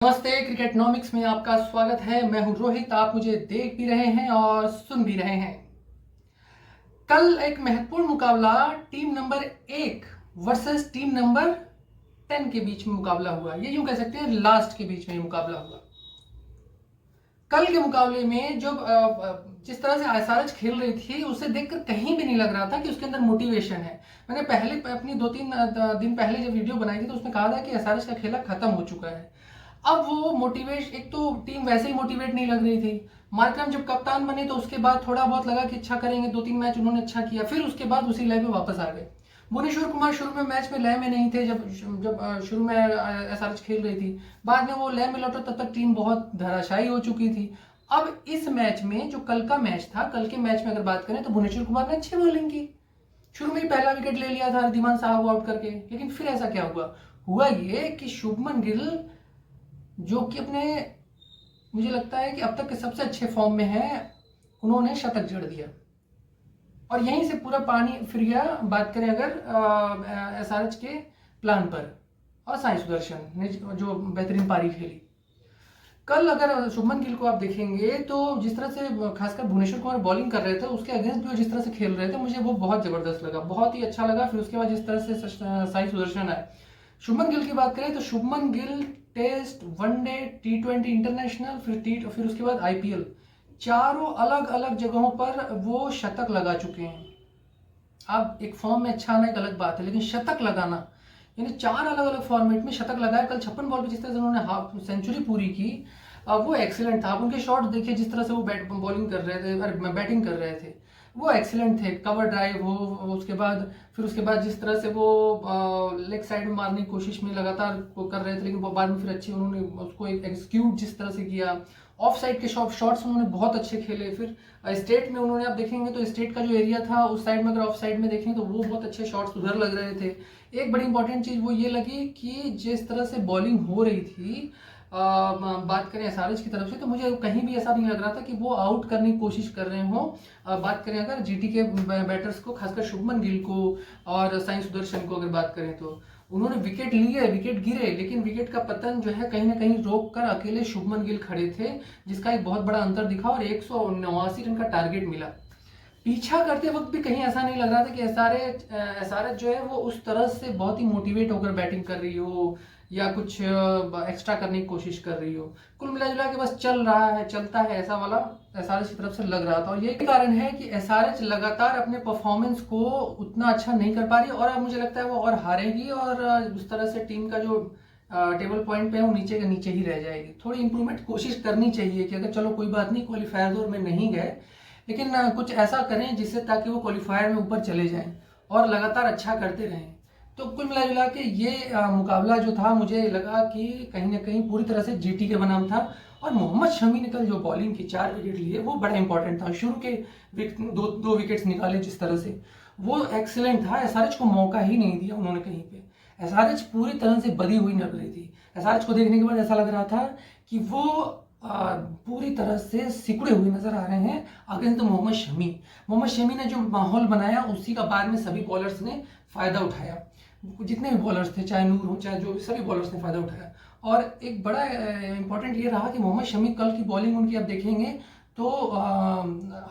नमस्ते, क्रिकेटनॉमिक्स में आपका स्वागत है। मैं हूं रोहित। आप मुझे देख भी रहे हैं और सुन भी रहे हैं। कल एक महत्वपूर्ण मुकाबला team number 1 versus team number 10 के बीच में मुकाबला हुआ। ये यूं कह सकते हैं लास्ट के बीच में ये मुकाबला हुआ। कल के मुकाबले में जो जिस तरह से एसआरएच खेल रही थी उसे देखकर कहीं भी नहीं लग रहा था कि उसके अंदर मोटिवेशन है। मैंने पहले अपनी 2-3 दिन पहले जब वीडियो बनाई थी तो उसमें कहा था कि एसआरएच का खेला खत्म हो चुका है। अब वो मोटिवेट, एक तो टीम वैसे ही मोटिवेट नहीं लग रही थी। मार्करम जब कप्तान बने तो उसके बाद थोड़ा बहुत लगा कि अच्छा करेंगे, 2-3 मैच उन्होंने अच्छा किया, फिर उसके बाद उसी लय में वापस आ गए। भुवनेश्वर कुमार शुरू में मैच में लय में नहीं थे जब जब शुरू में एसआरएच खेल रही थी। बाद में वो लय में लौटे तब तक टीम बहुत धराशायी हो चुकी थी। अब इस मैच में जो कल का मैच था, कल के मैच में अगर बात करें तो भुवनेश्वर कुमार ने अच्छी बॉलिंग की। शुरू में ही पहला विकेट ले लिया था रिद्धिमान साहब को आउट करके। लेकिन फिर ऐसा क्या हुआ ये कि शुभमन गिल, जो कि अपने, मुझे लगता है कि अब तक के सबसे अच्छे फॉर्म में है, उन्होंने शतक जड़ दिया और यहीं से पूरा पानी फिर गया। बात करें अगर एसआरएच के प्लान पर, और साई सुदर्शन ने जो बेहतरीन पारी खेली कल। अगर शुभमन गिल को आप देखेंगे तो जिस तरह से खासकर भुवनेश्वर कुमार बॉलिंग कर रहे थे उसके अगेंस्ट भी जिस तरह से खेल रहे थे, मुझे वो बहुत जबरदस्त लगा, बहुत ही अच्छा लगा। फिर उसके बाद जिस तरह से साई सुदर्शन आए। शुभमन गिल की बात करें तो Shubman Gill test, one day, T20 international, फिर उसके बाद आईपीएल, चारों अलग अलग जगहों पर वो शतक लगा चुके हैं। अब एक फॉर्म में अच्छा आना एक अलग बात है, लेकिन शतक लगाना, यानी 4 अलग अलग फॉर्मेट में शतक लगाया। कल 56 बॉल पे जिस तरह से उन्होंने हाफ सेंचुरी पूरी की, वो एक्सीलेंट था। आप उनके शॉट देखिए, जिस तरह से वो बॉलिंग कर रहे थे, बैटिंग कर रहे थे, वो एक्सीलेंट थे। कवर ड्राइव हो, उसके बाद जिस तरह से वो लेग साइड में मारने की कोशिश में लगातार वो कर रहे थे, लेकिन बाद में फिर अच्छे उन्होंने उसको एग्जीक्यूट जिस तरह से किया। ऑफ साइड के शॉट्स उन्होंने बहुत अच्छे खेले। फिर स्टेट में उन्होंने, आप देखेंगे तो स्टेट का जो एरिया था उस साइड में, अगर ऑफ साइड में देखें तो वो बहुत अच्छे शॉट्स उधर लग रहे थे। एक बड़ी इंपॉर्टेंट चीज वो ये लगी कि जिस तरह से बॉलिंग हो रही थी, बात करें एसआरएच की तरफ से, तो मुझे कहीं भी ऐसा नहीं लग रहा था कि वो आउट करने की कोशिश कर रहे हो। बात करें अगर जीटी के बैटर्स को, खासकर शुभमन गिल को और साई सुदर्शन को अगर बात करें, तो उन्होंने विकेट लिए, विकेट गिरे, लेकिन विकेट का पतन जो है कहीं ना कहीं रोक कर अकेले शुभमन गिल खड़े थे, जिसका एक बहुत बड़ा अंतर दिखा और 189 रन का टारगेट मिला। पीछा करते वक्त भी कहीं ऐसा नहीं लग रहा था कि एसआरएच जो है वो उस तरह से बहुत ही मोटिवेट होकर बैटिंग कर रही हो या कुछ एक्स्ट्रा करने की कोशिश कर रही हो। कुल मिला जुला के बस चल रहा है, चलता है, ऐसा वाला एसआरएच की तरफ से लग रहा था। और यही कारण है कि एसआरएच लगातार अपने परफॉर्मेंस को उतना अच्छा नहीं कर पा रही, और अब मुझे लगता है वो और हारेगी, और उस तरह से टीम का जो टेबल पॉइंट पे है वो नीचे के नीचे ही रह जाएगी। थोड़ी इंप्रूवमेंट कोशिश करनी चाहिए कि अगर चलो कोई बात नहीं, क्वालिफायर दौर में नहीं गए, लेकिन कुछ ऐसा करें जिससे, ताकि वो क्वालिफायर में ऊपर चले जाएं और लगातार अच्छा करते रहें। तो कुल मिला जुला के ये मुकाबला जो था, मुझे लगा कि कहीं ना कहीं पूरी तरह से जीटी के बनाम था। और मोहम्मद शमी ने कल जो बॉलिंग की, 4 विकेट लिए, वो बड़ा इंपॉर्टेंट था। शुरू के दो विकेट्स निकाले जिस तरह से, वो एक्सीलेंट था। एसआरएच को मौका ही नहीं दिया उन्होंने कहीं पे। एसआरएच पूरी तरह से बदी हुई लग रही थी। एसआरएच को देखने के बाद ऐसा लग रहा था कि वो पूरी तरह से सिकुड़े हुए नजर आ रहे हैं अगेंस्ट मोहम्मद शमी ने जो माहौल बनाया, उसी का बाद में सभी बॉलर्स ने फायदा उठाया। जितने भी बॉलर्स थे, चाहे नूर हो चाहे जो भी, सभी बॉलर्स ने फायदा उठाया। और एक बड़ा इंपॉर्टेंट ये रहा कि मोहम्मद शमी, कल की बॉलिंग उनकी आप देखेंगे तो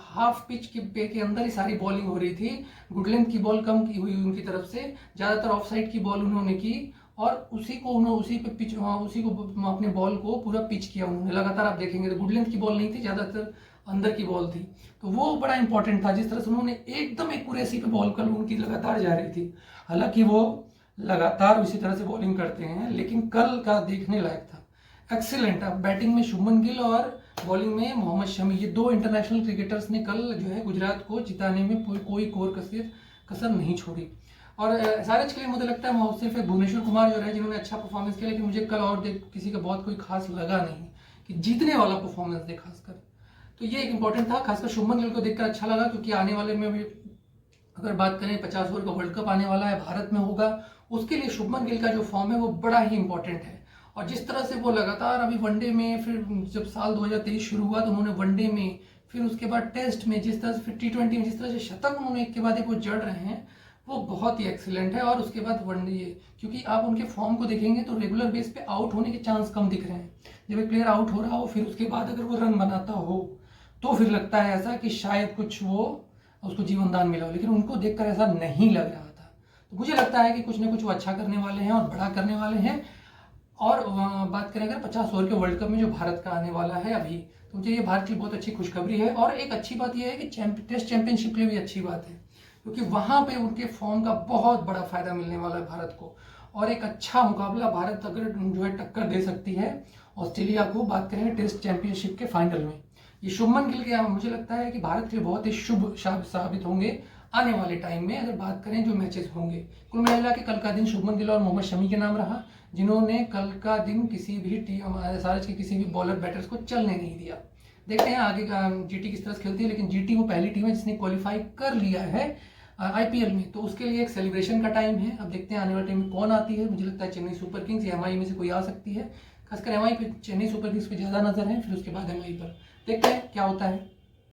हाफ पिच के अंदर ही सारी बॉलिंग हो रही थी। गुड लेंथ की बॉल कम की हुई उनकी तरफ से, ज्यादातर ऑफ साइड की बॉल उन्होंने की, और उसी को अपने बॉल को पूरा पिच किया उन्होंने। लगातार आप देखेंगे तो गुड लेंथ की बॉल नहीं थी, ज्यादातर अंदर की बॉल थी। तो वो बड़ा इंपॉर्टेंट था, जिस तरह से उन्होंने एकदम एक्यूरेसी पे बॉल कल उनकी लगातार जा रही थी। हालांकि वो लगातार उसी तरह से बॉलिंग करते हैं, लेकिन कल का देखने लायक था। एक्सीलेंट। अब बैटिंग में शुभमन गिल और बॉलिंग में मोहम्मद शमी, ये 2 इंटरनेशनल क्रिकेटर्स ने कल जो है गुजरात को जिताने में कोई कोर कसर नहीं छोड़ी। और एसआरएच के लिए मुझे लगता है सिर्फ भुवनेश्वर कुमार जो रहे जिन्होंने अच्छा परफॉर्मेंस किया, लेकिन मुझे कल और किसी का बहुत कोई खास लगा नहीं कि जीतने वाला परफॉर्मेंस दे खासकर। तो ये एक इंपॉर्टेंट था। खासकर शुभमन गिल को देखकर अच्छा लगा, क्योंकि आने वाले में भी अगर बात करें 50 ओवर का वर्ल्ड कप आने वाला है, भारत में होगा, उसके लिए शुभमन गिल का जो फॉर्म है वो बड़ा ही इंपॉर्टेंट है। और जिस तरह से वो लगातार अभी वनडे में, फिर जब साल 2023 शुरू हुआ तो उन्होंने वनडे में, फिर उसके बाद टेस्ट में, जिस तरह से फिर T20 में जिस तरह से शतक उन्होंने एक के बाद एक वो जड़ रहे हैं, वो बहुत ही एक्सीलेंट है। और उसके बाद वनडे, क्योंकि आप उनके फॉर्म को देखेंगे तो रेगुलर बेस पे आउट होने के चांस कम दिख रहे हैं। जब एक प्लेयर आउट हो रहा हो फिर उसके बाद अगर वो रन बनाता हो तो फिर लगता है ऐसा कि शायद कुछ वो उसको जीवन दान मिला हो, लेकिन उनको देखकर ऐसा नहीं लग रहा था। तो मुझे लगता है कि कुछ ना कुछ वो अच्छा करने वाले हैं और बड़ा करने वाले हैं। और बात करें अगर 50 ओवर के वर्ल्ड कप में जो भारत का आने वाला है अभी, तो मुझे ये भारत की बहुत अच्छी खुशखबरी है। और एक अच्छी बात यह है कि टेस्ट चैंपियनशिप के लिए भी अच्छी बात है, क्योंकि वहां पे उनके फॉर्म का बहुत बड़ा फायदा मिलने वाला है भारत को। और एक अच्छा मुकाबला भारत अगर जो है टक्कर दे सकती है ऑस्ट्रेलिया को, बात करेंगे टेस्ट चैंपियनशिप के फाइनल में। ये शुभमन गिल के मुझे लगता है कि भारत के लिए बहुत ही शुभ साबित होंगे आने वाले टाइम में, अगर बात करें जो मैचेस होंगे। कुल मिला के कल का दिन शुभमन गिल और मोहम्मद शमी के नाम रहा, जिन्होंने कल का दिन किसी भी टीम एसआरएच के किसी भी बॉलर बैटर्स को चलने नहीं दिया। देखते हैं आगे का जीटी किस तरह से खेलती है, लेकिन जीटी वो पहली टीम है जिसने क्वालिफाई कर लिया है आईपीएल में, तो उसके लिए एक सेलिब्रेशन का टाइम है। अब देखते हैं आने वाले टाइम में कौन आती है। मुझे लगता है चेन्नई सुपर किंग्स या एमआई में से कोई आ सकती है, खासकर एमआई पे, चेन्नई सुपर किंग्स पे ज़्यादा नजर है, फिर उसके बाद एमआई पर। देखते हैं क्या होता है।